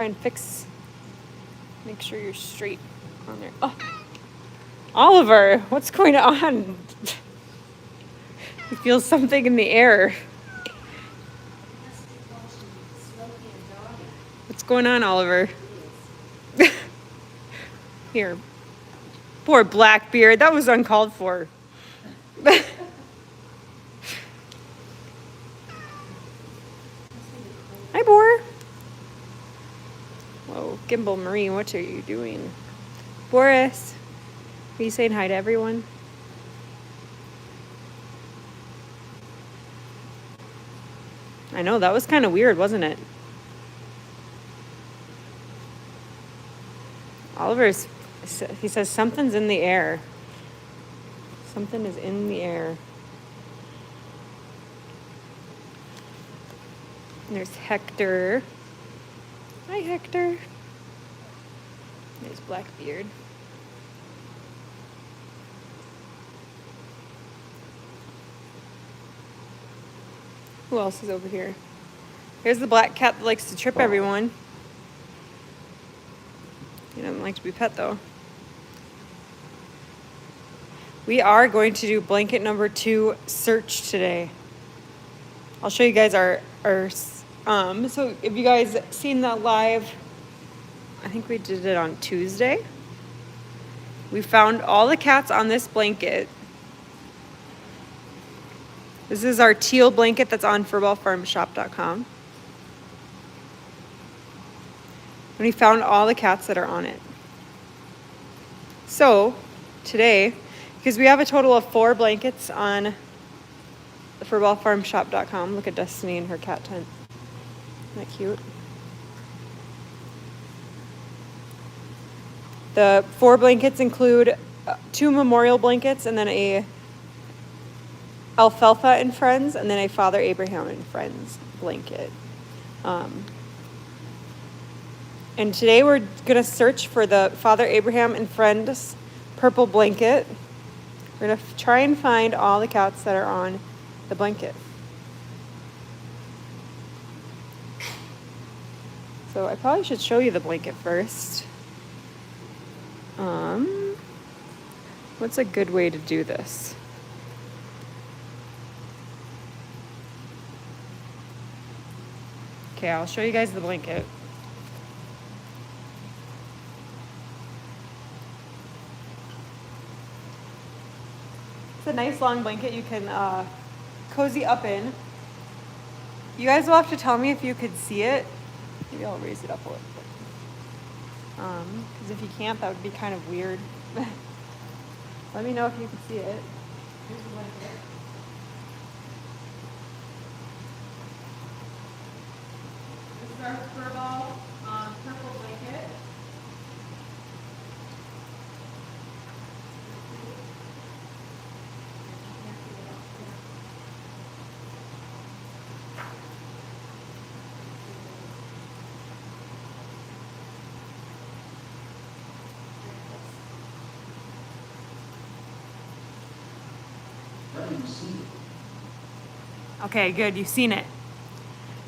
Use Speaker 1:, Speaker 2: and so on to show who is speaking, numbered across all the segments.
Speaker 1: Try and make sure you're straight on there. Oh, Oliver, what's going on? I feel something in the air. What's going on, Oliver? Here. Poor Blackbeard. That was uncalled for. Hi, Boar. Whoa, Gimbal Marine, what are you doing? Boris, are you saying hi to everyone? I know, that was kind of weird, wasn't it? He says something's in the air. Something is in the air. And there's Hector. Hi, Hector. There's Blackbeard. Who else is over here? Here's the black cat that likes to trip everyone. He doesn't like to be pet, though. We are going to do blanket number 2 search today. I'll show you guys our so if you guys seen the live, I think we did it on Tuesday. We found all the cats on this blanket. This is our teal blanket that's on furballfarmshop.com. And we found all the cats that are on it. So today, because we have a total of 4 blankets on furballfarmshop.com. Look at Destiny in her cat tent. Isn't that cute? The 4 blankets include 2 memorial blankets and then a Alfalfa and Friends and then a Father Abraham and Friends blanket. And today we're going to search for the Father Abraham and Friends purple blanket. We're going to try and find all the cats that are on the blanket. So I probably should show you the blanket first. What's a good way to do this? Okay, I'll show you guys the blanket. It's a nice long blanket you can cozy up in. You guys will have to tell me if you could see it. Maybe I'll raise it up a little bit. Because if you can't, that would be kind of weird. Let me know if you can see it. Here's the blanket. This is our Furball purple blanket. Okay, good. You've seen it.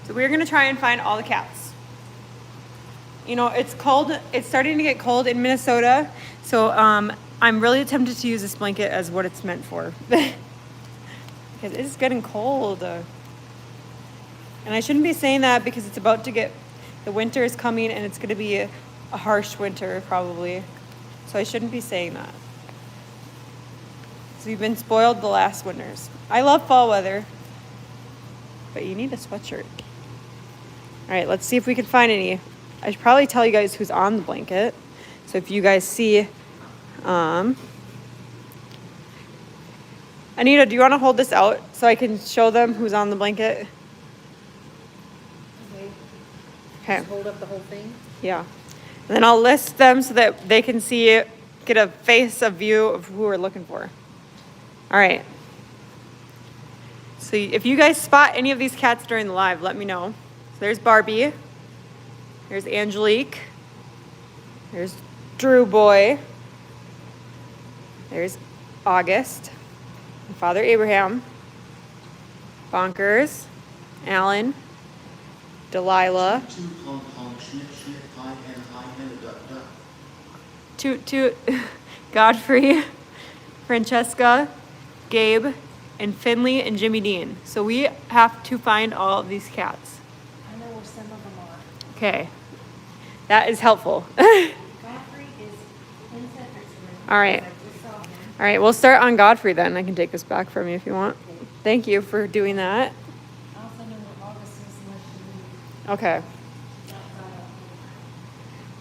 Speaker 1: So we're going to try and find all the cats. You know, it's cold. It's starting to get cold in Minnesota. So I'm really tempted to use this blanket as what it's meant for. Because it's getting cold. And I shouldn't be saying that because it's about to get, the winter is coming and it's going to be a harsh winter probably. So I shouldn't be saying that. So we've been spoiled the last winters. I love fall weather. But you need a sweatshirt. All right, let's see if we can find any. I should probably tell you guys who's on the blanket. So if you guys see, Anita, do you want to hold this out so I can show them who's on the blanket? Okay.
Speaker 2: Just hold up the whole thing?
Speaker 1: Yeah. And then I'll list them so that they can see, get a view of who we're looking for. All right. So if you guys spot any of these cats during the live, let me know. So there's Barbie. There's Angelique. There's Drew Boy. There's August. And Father Abraham. Bonkers. Alan. Delilah.
Speaker 2: Snip, snip, high, and a duck, duck.
Speaker 1: Toot, toot. Godfrey, Francesca, Gabe, and Finley and Jimmy Dean. So we have to find all of these cats.
Speaker 3: I know where some of them are.
Speaker 1: Okay. That is helpful.
Speaker 3: Godfrey is in Cedric's room.
Speaker 1: All right.
Speaker 3: I just saw him.
Speaker 1: All right, we'll start on Godfrey then. I can take this back from you if you want. Thank you for doing that.
Speaker 3: I also know where August is unless you
Speaker 1: Okay.
Speaker 3: leave.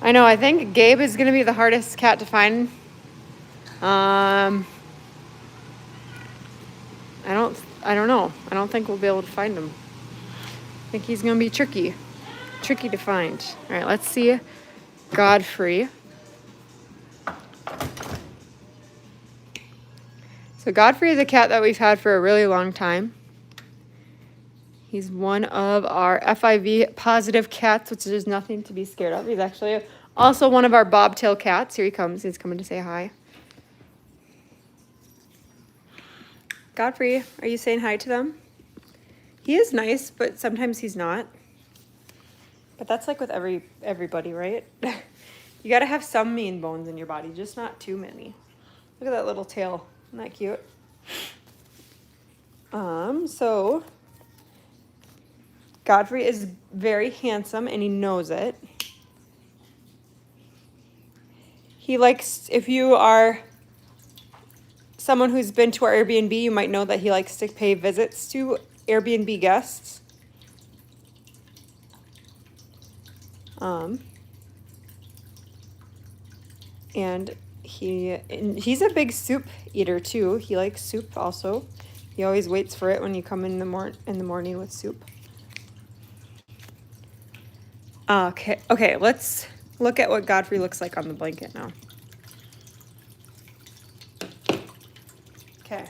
Speaker 1: I know, I think Gabe is going to be the hardest cat to find. I don't know. I don't think we'll be able to find him. I think he's going to be tricky to find. All right, let's see Godfrey. So Godfrey is a cat that we've had for a really long time. He's one of our FIV positive cats, which is nothing to be scared of. He's actually also one of our bobtail cats. Here he comes. He's coming to say hi. Godfrey, are you saying hi to them? He is nice, but sometimes he's not. But that's like with everybody, right? You got to have some mean bones in your body, just not too many. Look at that little tail. Isn't that cute? So Godfrey is very handsome and he knows it. He likes, if you are someone who's been to our Airbnb, you might know that he likes to pay visits to Airbnb guests. And he's a big soup eater too. He likes soup also. He always waits for it when you come in the morning with soup. Okay, let's look at what Godfrey looks like on the blanket now. Okay,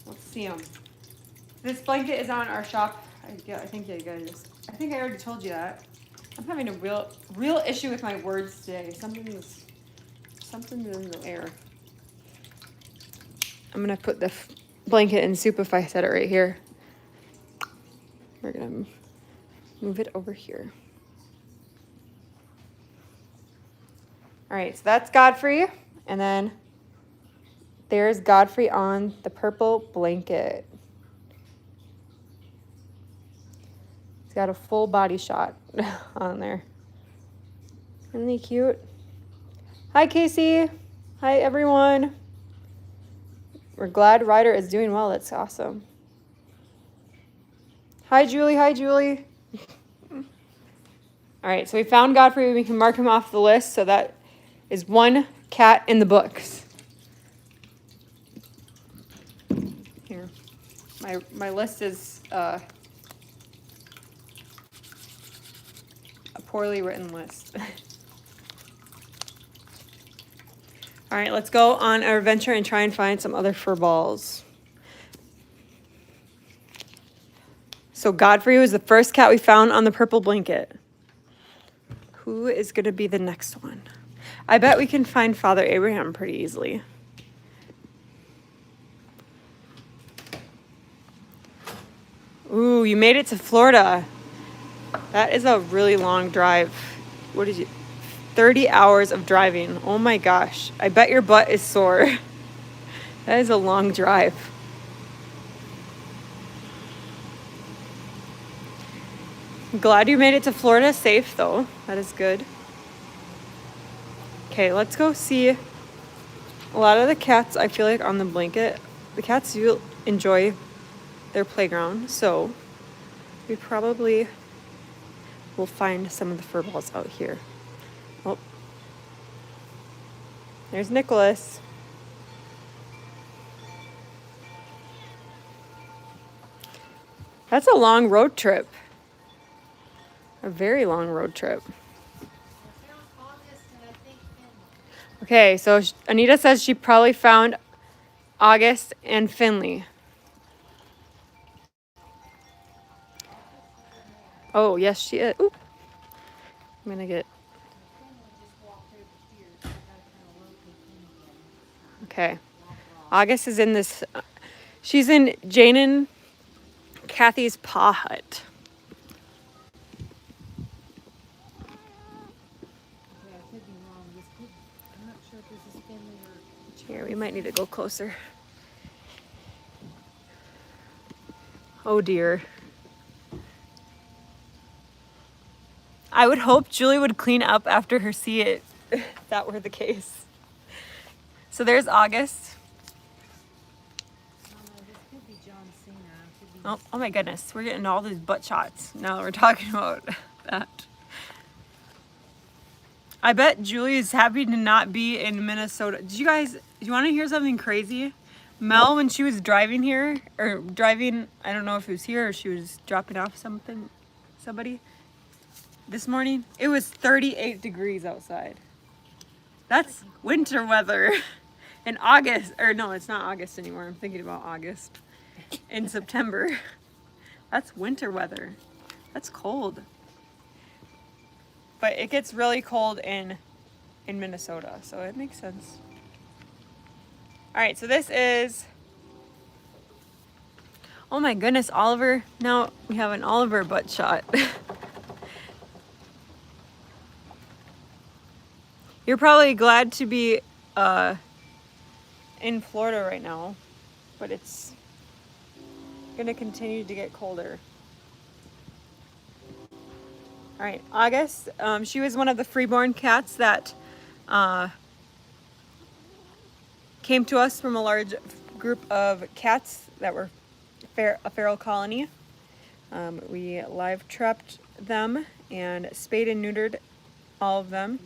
Speaker 1: let's see him. This blanket is on our shop. I think I already told you that. I'm having a real issue with my words today. Something's in the air. I'm gonna put the blanket in soup if I said it right here. We're gonna move it over here. All right, so that's Godfrey, and then there's Godfrey on the purple blanket. He's got a full body shot on there. Isn't he cute? Hi, Casey. Hi, everyone. We're glad Ryder is doing well. That's awesome. Hi, Julie. Hi, Julie. All right, so we found Godfrey. We can mark him off the list. So that is one cat in the books. Here. My list is a poorly written list. All right, let's go on our adventure and try and find some other fur balls. So Godfrey was the first cat we found on the purple blanket. Who is going to be the next one? I bet we can find Father Abraham pretty easily. Ooh, you made it to Florida. That is a really long drive. 30 hours of driving. Oh my gosh. I bet your butt is sore. That is a long drive. I'm glad you made it to Florida safe though. That is good. Okay, let's go see a lot of the cats. I feel like on the blanket, the cats do enjoy their playground, so we probably will find some of the fur balls out here. Oh, there's Nicholas. That's a long road trip. A very long road trip. Okay, so Anita says she probably found August and Finley. Oh, yes, she is. Ooh. I'm going to get... Okay. August is in this... she's in Jane and Kathy's paw hut.
Speaker 3: This is Finley or
Speaker 1: Here, we might need to go closer. Oh dear. I would hope Julie would clean up after her see it, if that were the case. So there's August.
Speaker 3: oh no, this could be John Cena. Could be
Speaker 1: Oh my goodness, we're getting all these butt shots now that we're talking about that. I bet Julie is happy to not be in Minnesota. Do you want to hear something crazy? Mel, when she was driving here, or driving, I don't know if it was here or she was dropping off somebody this morning, it was 38 degrees outside. That's winter weather. In August, or no, it's not August anymore. I'm thinking about August. In September. That's winter weather. That's cold. But it gets really cold in Minnesota, so it makes sense. All right, so this is, oh my goodness, Oliver. Now we have an Oliver butt shot. You're probably glad to be in Florida right now, but it's gonna continue to get colder. All right, August, she was one of the freeborn cats that came to us from a large group of cats that were a feral colony. We live trapped them and spayed and neutered all of them.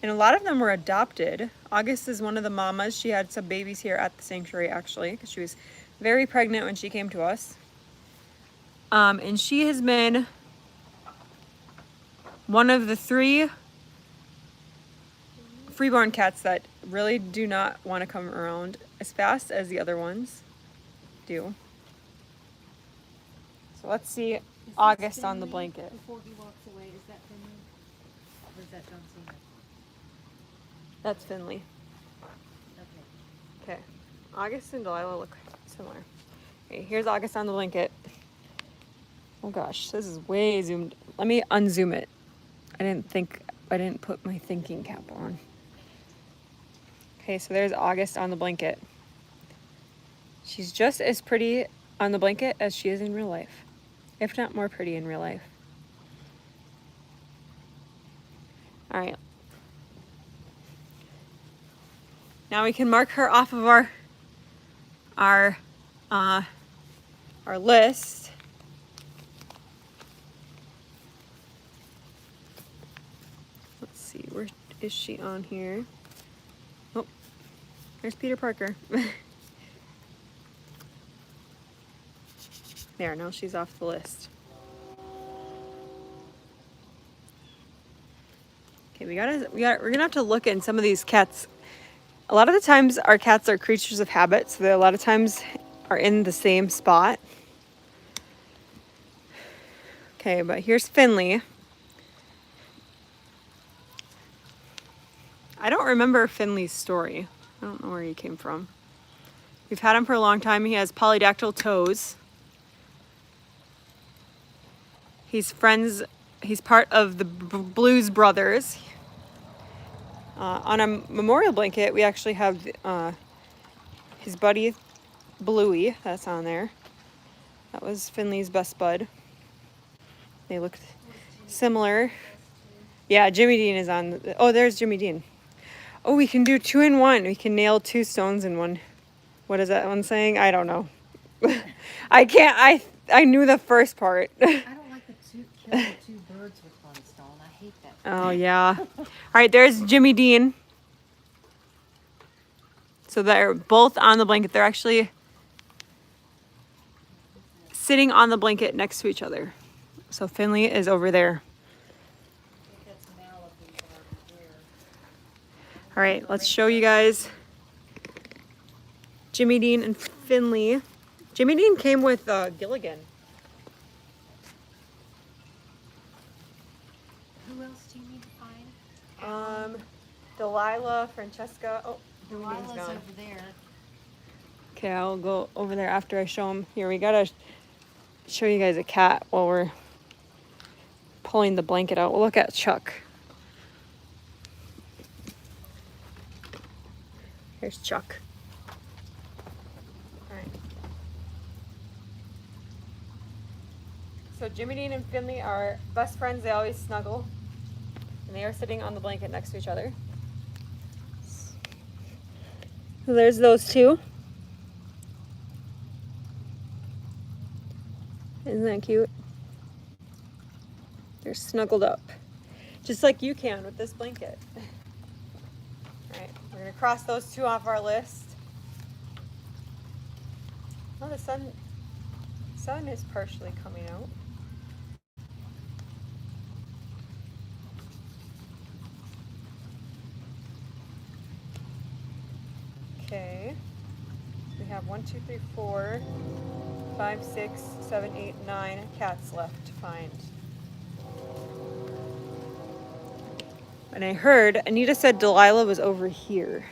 Speaker 1: And a lot of them were adopted. August is one of the mamas. She had some babies here at the sanctuary actually, because she was very pregnant when she came to us. And she has been one of the 3 freeborn cats that really do not want to come around as fast as the other ones do. So let's see
Speaker 3: Is this
Speaker 1: August on the
Speaker 3: Finley
Speaker 1: blanket.
Speaker 3: Before he walks away, is that Finley? Or is that John Cena?
Speaker 1: That's Finley.
Speaker 3: Okay.
Speaker 1: Okay. August and Delilah look similar. Okay, here's August on the blanket. Oh gosh, this is way zoomed. Let me unzoom it. I didn't put my thinking cap on. Okay, so there's August on the blanket. She's just as pretty on the blanket as she is in real life, if not more pretty in real life. All right. Now we can mark her off of our list. Let's see, where is she on here? Oh, there's Peter Parker. There, now she's off the list. Okay, we're gonna have to look in some of these cats. A lot of the times our cats are creatures of habit, so they a lot of times are in the same spot. Okay, but here's Finley. I don't remember Finley's story. I don't know where he came from. We've had him for a long time. He has polydactyl toes. He's part of the Blues Brothers. On a memorial blanket, we actually have his buddy Bluey, that's on there. That was Finley's best bud. They looked similar. Yeah, Jimmy Dean is on. Oh, there's Jimmy Dean. Oh, we can do 2 in 1. We can nail 2 stones in one. What is that one saying? I don't know. I can't. I knew the first part.
Speaker 3: I don't like kill the 2 birds with one stone. I hate that.
Speaker 1: Oh yeah. All right, there's Jimmy Dean. So they're both on the blanket. They're actually sitting on the blanket next to each other. So Finley is over there. All right, let's show you guys Jimmy Dean and Finley. Jimmy Dean came with Gilligan.
Speaker 3: Who else do you need to find?
Speaker 1: Delilah, Francesca. Oh, Jimmy Dean's
Speaker 3: Delilah's
Speaker 1: gone.
Speaker 3: over there.
Speaker 1: Okay, I'll go over there after I show them. Here, we gotta show you guys a cat while we're pulling the blanket out. We'll look at Chuck. Here's Chuck. All right. So Jimmy Dean and Finley are best friends. They always snuggle. And they are sitting on the blanket next to each other. So there's those two. Isn't that cute? They're snuggled up. Just like you can with this blanket. All right, we're gonna cross those two off our list. Oh, the sun is partially coming out. Okay, we have 1, 2, 3, 4, 5, 6, 7, 8, 9 cats left to find. And I heard Anita said Delilah was over here.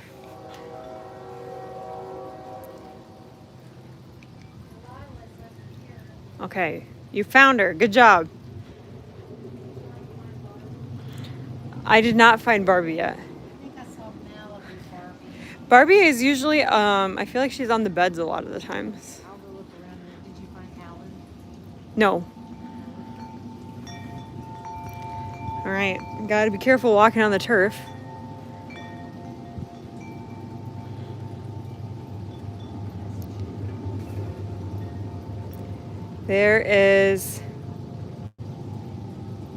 Speaker 1: Okay, you found her. Good job. I did not find Barbie yet.
Speaker 3: I think I saw Malibu Barbie.
Speaker 1: Barbie is usually, I feel like she's on the beds a lot of the times.
Speaker 3: I'll go look around there. Did you find Alan?
Speaker 1: No. All right, gotta be careful walking on the turf. There is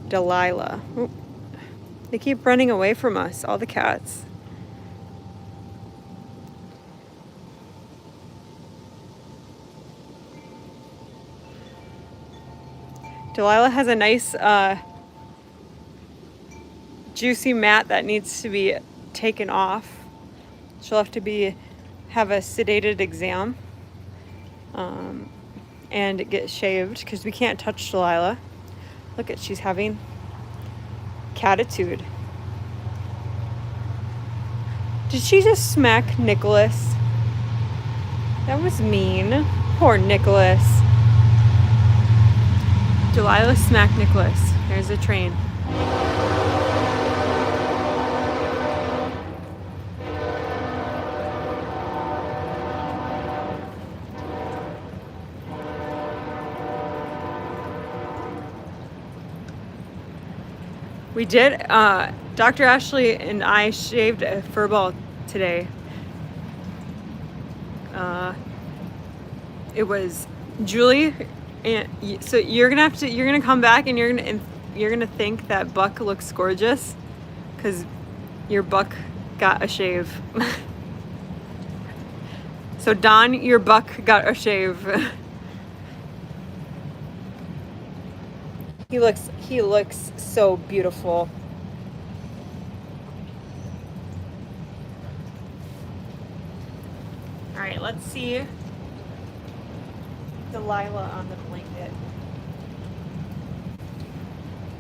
Speaker 1: Delilah. Oop. They keep running away from us, all the cats. Delilah has a nice juicy mat that needs to be taken off. She'll have to have a sedated exam and get shaved because we can't touch Delilah. Look at, she's having catitude. Did she just smack Nicholas? That was mean. Poor Nicholas. Delilah smacked Nicholas. There's a train. We did, Dr. Ashley and I shaved a fur ball today. It was Julie, and so you're gonna come back and you're gonna think that Buck looks gorgeous because your Buck got a shave. So Don, your Buck got a shave. He looks so beautiful. All right, let's see Delilah on the blanket.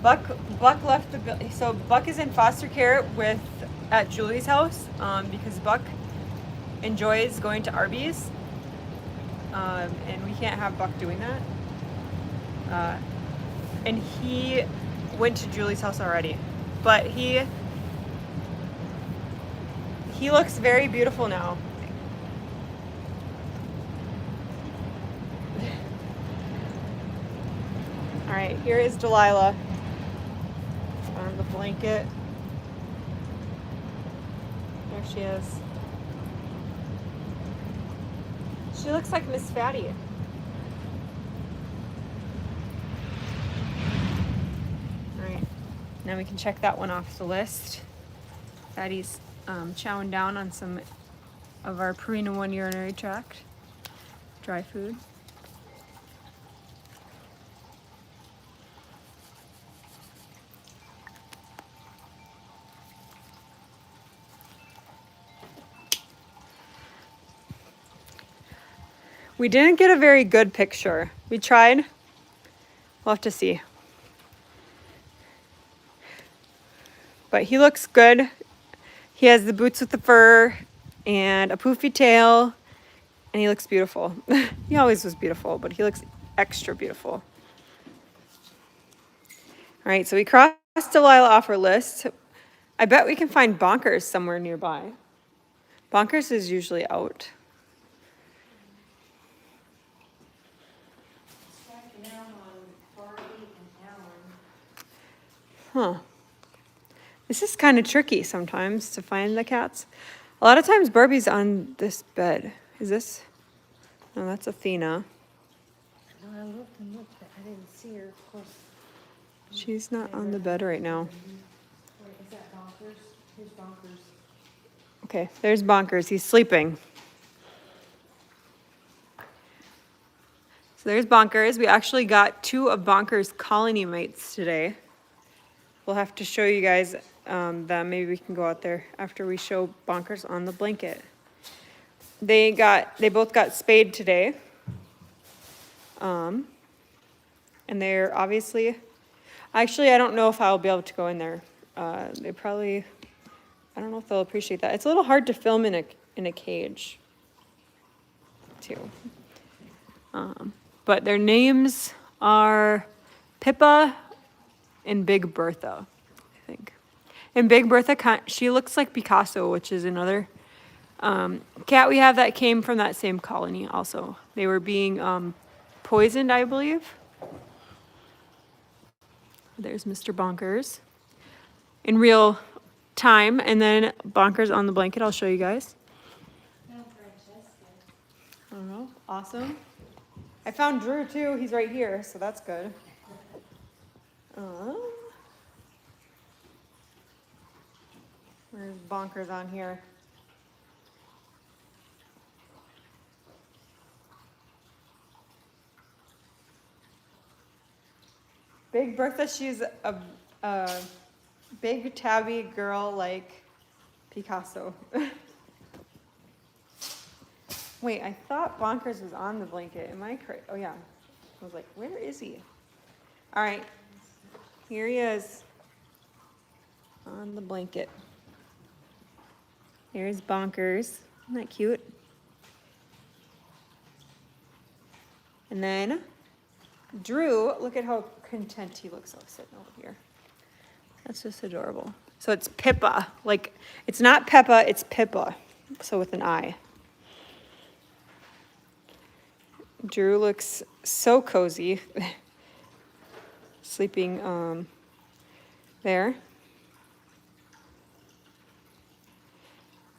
Speaker 1: Buck left the, so Buck is in foster care at Julie's house because Buck enjoys going to Arby's, and we can't have Buck doing that. And he went to Julie's house already, but he looks very beautiful now. All right, here is Delilah on the blanket. There she is. She looks like Miss Fatty. Now we can check that one off the list. Fatty's chowing down on some of our Purina 1 urinary tract dry food. We didn't get a very good picture. We tried. We'll have to see. But he looks good. He has the boots with the fur and a poofy tail, and he looks beautiful. He always was beautiful, but he looks extra beautiful. All right, so we crossed Delilah off our list. I bet we can find Bonkers somewhere nearby. Bonkers is usually out.
Speaker 3: Striking out on Barbie and Alan.
Speaker 1: Huh. This is kind of tricky sometimes to find the cats. A lot of times Barbie's on this bed. Is this? No, that's Athena.
Speaker 3: No, I looked and looked, but I didn't see her, of course.
Speaker 1: She's not on the bed right now.
Speaker 3: Wait, is that Bonkers? Who's Bonkers?
Speaker 1: Okay, there's Bonkers. He's sleeping. So there's Bonkers. We actually got 2 of Bonkers' colony mates today. We'll have to show you guys them. Maybe we can go out there after we show Bonkers on the blanket. They both got spayed today. And they're obviously, actually, I don't know if I'll be able to go in there. They probably, I don't know if they'll appreciate that. It's a little hard to film in a cage, too. But their names are Pippa and Big Bertha, I think. And Big Bertha, she looks like Picasso, which is another cat we have that came from that same colony also. They were being poisoned, I believe. There's Mr. Bonkers in real time, and then Bonkers on the blanket. I'll show you guys.
Speaker 3: No, Francesca.
Speaker 1: I don't know. Awesome. I found Drew too. He's right here, so that's good. Where's Bonkers on here? Big Bertha, she's a big tabby girl like Picasso. Wait, I thought Bonkers was on the blanket. Am I correct? Oh yeah. I was like, where is he? All right. Here he is. On the blanket. There's Bonkers. Isn't that cute? And then Drew, look at how content he looks sitting over here. That's just adorable. So it's Pippa. Like, it's not Peppa, it's Pippa. So with an I. Drew looks so cozy. Sleeping there.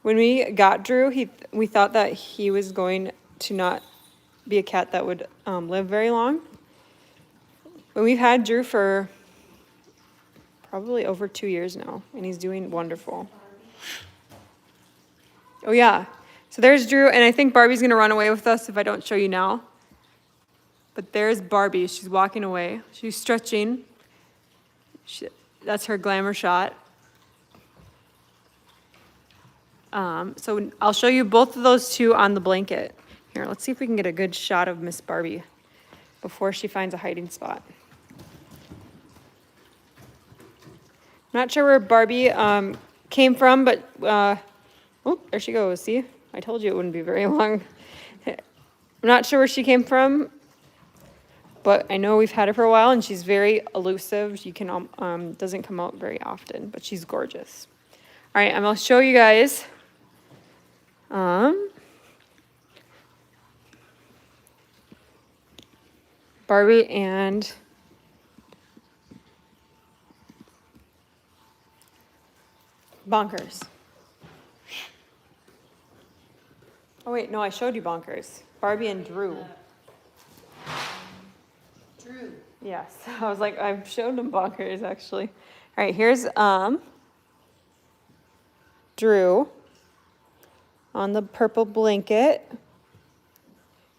Speaker 1: When we got Drew, we thought that he was going to not be a cat that would live very long. But we've had Drew for probably over 2 years now, and he's doing wonderful. Oh yeah, so there's Drew, and I think Barbie's gonna run away with us if I don't show you now. But there's Barbie, she's walking away. She's stretching. That's her glamour shot. So I'll show you both of those 2 on the blanket. Here, let's see if we can get a good shot of Miss Barbie before she finds a hiding spot. Not sure where Barbie came from, but, oh, there she goes. See, I told you it wouldn't be very long. I'm not sure where she came from, but I know we've had her for a while, and she's very elusive. She can doesn't come out very often, but she's gorgeous. All right, I'm gonna show you guys. Barbie and Bonkers. Oh wait, no, I showed you Bonkers. Barbie and Drew.
Speaker 3: Drew.
Speaker 1: Yes, I was like, I've showed them Bonkers actually. All right, here's Drew on the purple blanket.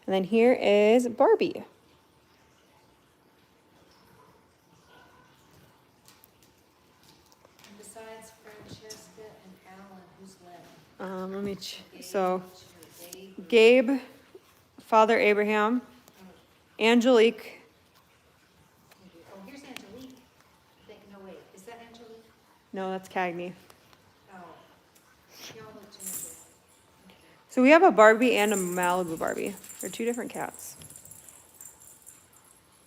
Speaker 1: And then here is Barbie.
Speaker 3: And besides Francesca and Alan, who's left?
Speaker 1: Let me, so Gabe, Father Abraham, Angelique.
Speaker 3: Oh, here's Angelique. No, wait, is that Angelique?
Speaker 1: No, that's Cagney.
Speaker 3: Oh. Y'all look too.
Speaker 1: So we have a Barbie and a Malibu Barbie. They're 2 different cats.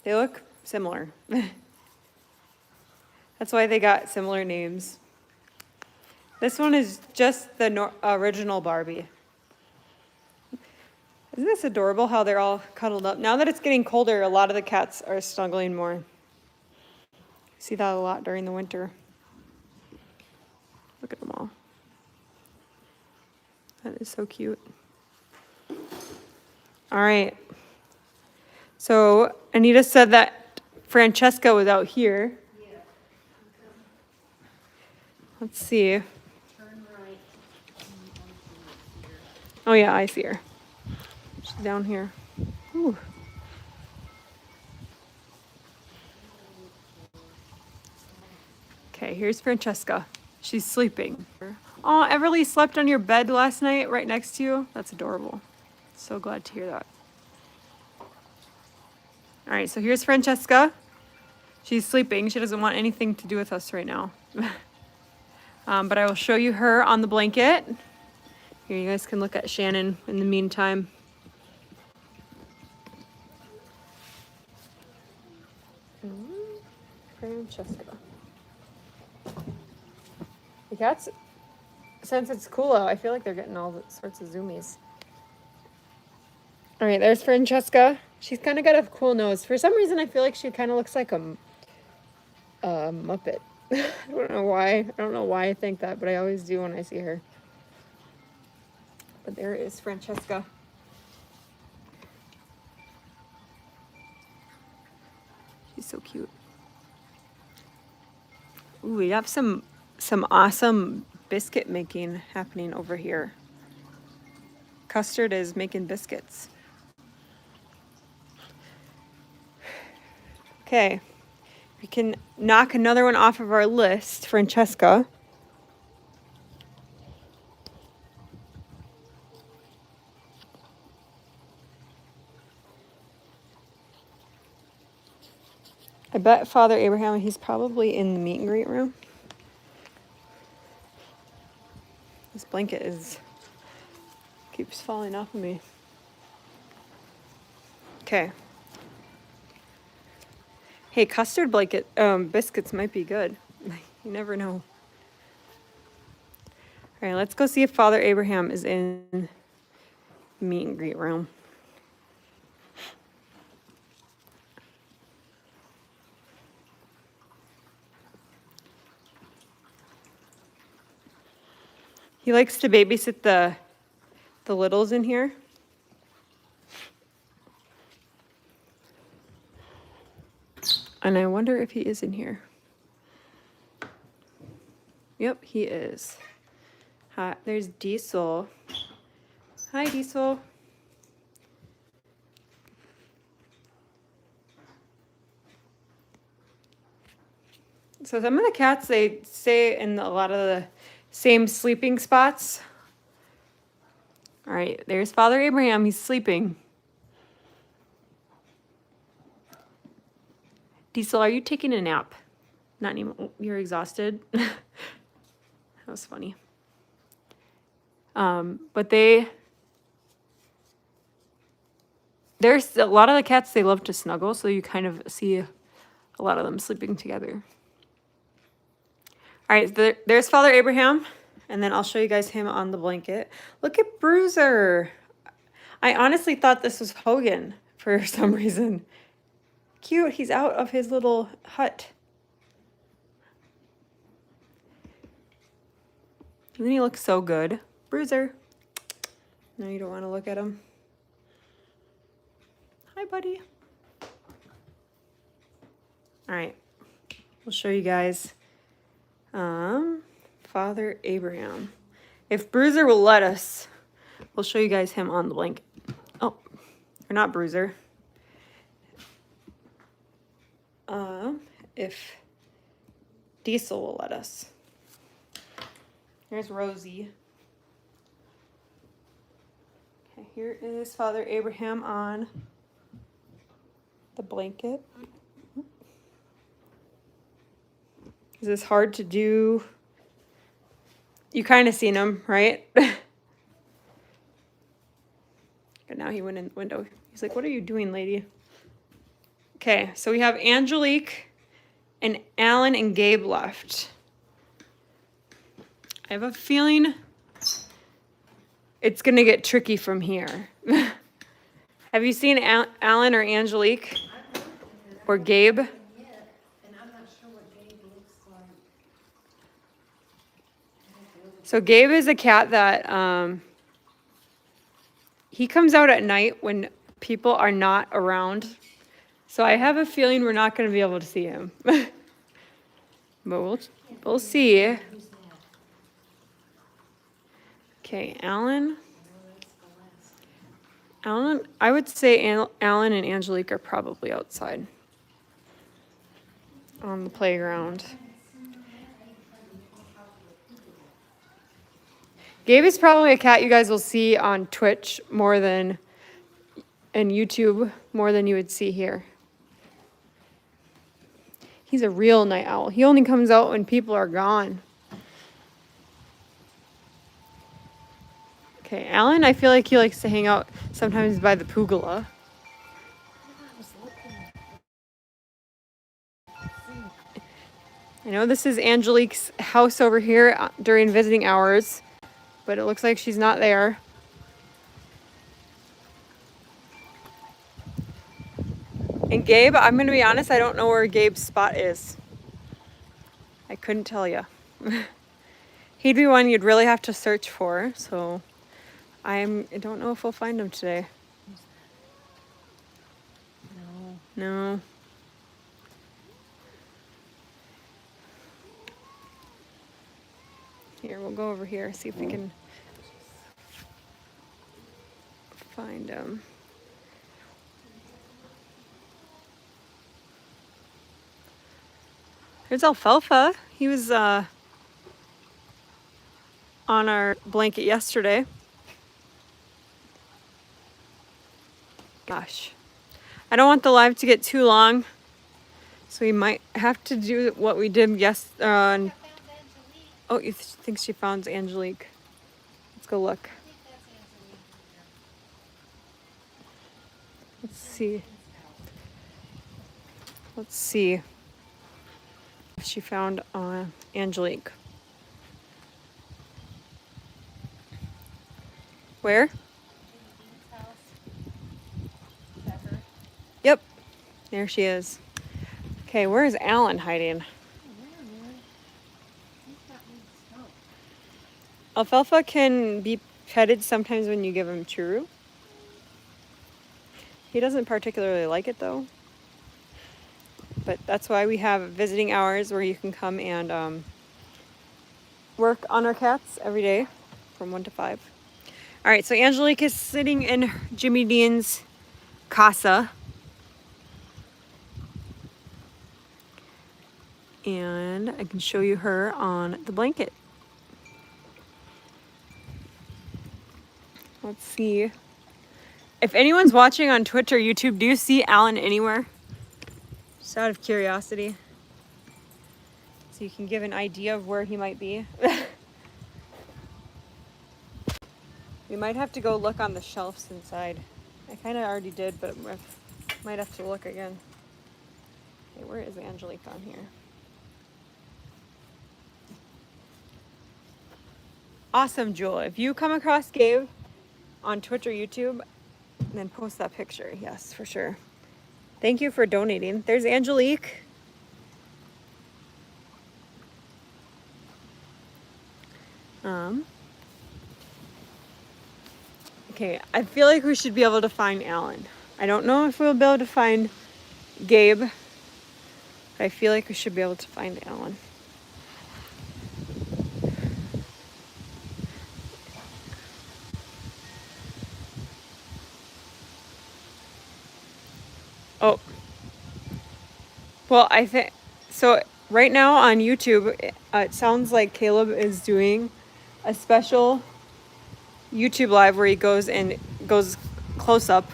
Speaker 1: They look similar. That's why they got similar names. This one is just the original Barbie. Isn't this adorable how they're all cuddled up? Now that it's getting colder, a lot of the cats are snuggling more. See that a lot during the winter. Look at them all. That is so cute. All right. So Anita said that Francesca was out here.
Speaker 3: Yeah.
Speaker 1: Let's see.
Speaker 3: Turn right.
Speaker 1: Oh yeah, I see her. She's down here. Ooh. Okay, here's Francesca. She's sleeping. Oh, Everly slept on your bed last night right next to you. That's adorable. So glad to hear that. All right, so here's Francesca. She's sleeping. She doesn't want anything to do with us right now. But I will show you her on the blanket. Here, you guys can look at Shannon in the meantime. Francesca. The cats, since it's cool out, I feel like they're getting all sorts of zoomies. All right, there's Francesca. She's kind of got a cool nose. For some reason, I feel like she kind of looks like a Muppet. I don't know why. I don't know why I think that, but I always do when I see her. But there is Francesca. She's so cute. Ooh, we have some awesome biscuit making happening over here. Custard is making biscuits. Okay, we can knock another one off of our list, Francesca. I bet Father Abraham, he's probably in the meet and greet room. This blanket keeps falling off of me. Okay. Hey, custard blanket biscuits might be good. You never know. All right, let's go see if Father Abraham is in the meet and greet room. He likes to babysit the littles in here. And I wonder if he is in here. Yep, he is. Hi, there's Diesel. Hi, Diesel. So some of the cats, they stay in a lot of the same sleeping spots. All right, there's Father Abraham. He's sleeping. Diesel, are you taking a nap? Not anymore. You're exhausted. That was funny. But there's a lot of the cats, they love to snuggle, so you kind of see a lot of them sleeping together. All right, there's Father Abraham, and then I'll show you guys him on the blanket. Look at Bruiser. I honestly thought this was Hogan for some reason. Cute, he's out of his little hut. Doesn't he look so good? Bruiser. No, you don't want to look at him. Hi, buddy. All right, we'll show you guys Father Abraham. If Bruiser will let us, we'll show you guys him on the blanket. Oh, or not Bruiser. If Diesel will let us. Here's Rosie. Okay, here is Father Abraham on the blanket. Is this hard to do? You kind of seen him, right? But now he went in the window. He's like, what are you doing, lady? Okay, so we have Angelique and Alan and Gabe left. I have a feeling it's gonna get tricky from here. Have you seen Alan or Angelique or Gabe?
Speaker 3: And I'm not sure what Gabe looks like.
Speaker 1: So Gabe is a cat that he comes out at night when people are not around. So I have a feeling we're not going to be able to see him. But we'll see.
Speaker 3: Who's that?
Speaker 1: Okay, Alan.
Speaker 3: Oh, that's the last.
Speaker 1: Alan, I would say Alan and Angelique are probably outside on the playground. Gabe is probably a cat you guys will see on Twitch more than and YouTube more than you would see here. He's a real night owl. He only comes out when people are gone. Okay, Alan, I feel like he likes to hang out sometimes by the pugala.
Speaker 3: I was looking.
Speaker 1: I know this is Angelique's house over here during visiting hours, but it looks like she's not there. And Gabe, I'm going to be honest, I don't know where Gabe's spot is. I couldn't tell you. He'd be one you'd really have to search for, so I don't know if we'll find him today.
Speaker 3: No.
Speaker 1: No. Here, we'll go over here, see if we can find him. There's Alfalfa. He was on our blanket yesterday. Gosh. I don't want the live to get too long, so we might have to do what we did on. Oh, you think she found Angelique? Let's go look. Let's see. Let's see if she found Angelique. Where? Yep. There she is. Okay, where is Alan hiding? Alfalfa can be petted sometimes when you give him churu. He doesn't particularly like it though. But that's why we have visiting hours where you can come and work on our cats every day from 1 to 5. All right, so Angelique is sitting in Jimmy Dean's casa. And I can show you her on the blanket. Let's see. If anyone's watching on Twitch or YouTube, do you see Alan anywhere? Just out of curiosity. So you can give an idea of where he might be. We might have to go look on the shelves inside. I kind of already did, but I might have to look again. Okay, where is Angelique on here? Awesome, Jewel. If you come across Gabe on Twitch or YouTube, then post that picture. Yes, for sure. Thank you for donating. There's Angelique. Okay, I feel like we should be able to find Alan. I don't know if we'll be able to find Gabe, but I feel like we should be able to find Alan. Oh. Well, I think so. Right now on YouTube, it sounds like Caleb is doing a special YouTube live where he goes close up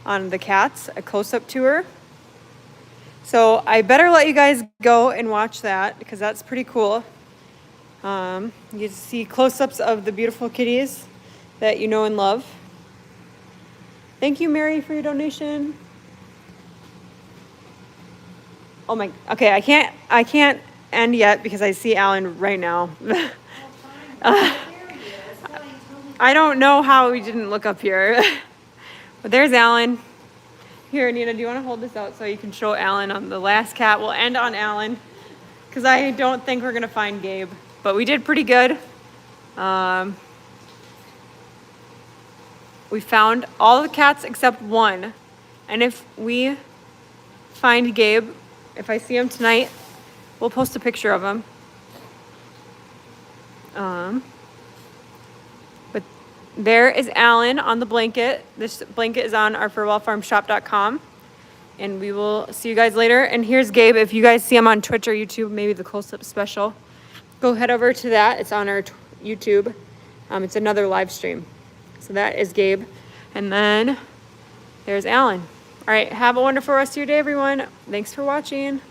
Speaker 1: on the cats, a close up tour. So I better let you guys go and watch that because that's pretty cool. You see close ups of the beautiful kitties that you know and love. Thank you, Mary, for your donation. Oh my, okay, I can't end yet because I see Alan right now. I don't know how we didn't look up here. But there's Alan. Here, Nina, do you want to hold this out so you can show Alan on the last cat? We'll end on Alan because I don't think we're going to find Gabe. But we did pretty good. We found all the cats except one. And if we find Gabe, if I see him tonight, we'll post a picture of him. But there is Alan on the blanket. This blanket is on our furwellfarmshop.com. And we will see you guys later. And here's Gabe. If you guys see him on Twitch or YouTube, maybe the close-up special, go head over to that. It's on our YouTube. It's another live stream. So that is Gabe. And then there's Alan. All right, have a wonderful rest of your day, everyone. Thanks for watching.